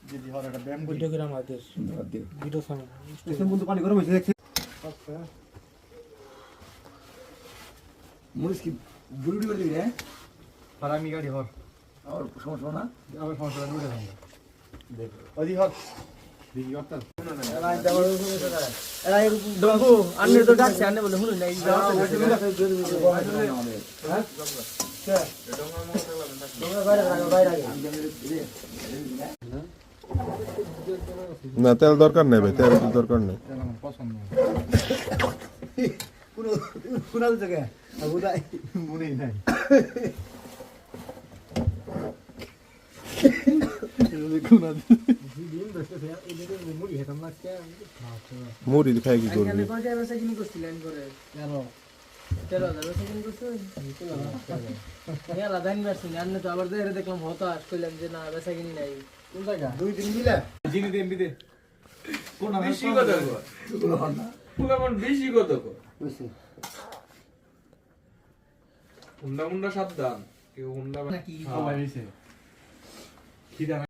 যদি হর একটা ব্যায়াম করি ভিডিও গ্রাম আদেশ ভিডিও সামনে স্টেশন বন্ধু পানি গরম হয়েছে দেখছি আচ্ছা মরিস কি বুড়ি করে দিবি রে আর আমি গাড়ি হর আর সমস্যা না আমার সমস্যা নেই উঠে থাকবে দেখ ওই হর দিদি করতাম বাবু আন্নে তো ডাকছে আন্নে বলে শুনুন নাই না তেল দরকার নেই ভাই তেল দরকার নেই আমার পছন্দ কোনো কোনো জায়গা বুঝাই মনেই নাই মুড়ি খাই কি করবি দেখলাম হতাশ কইলাম যে না বেচা কিনি নাই কোন জায়গা দুই দিন দিলে জিনি দেন দিতে কোন বেশি কথা কর পুলামন বেশি কথা কর বুঝছি হুন্ডা মুন্ডা সাবধান কেউ হুন্ডা কি খবর হইছে খিদা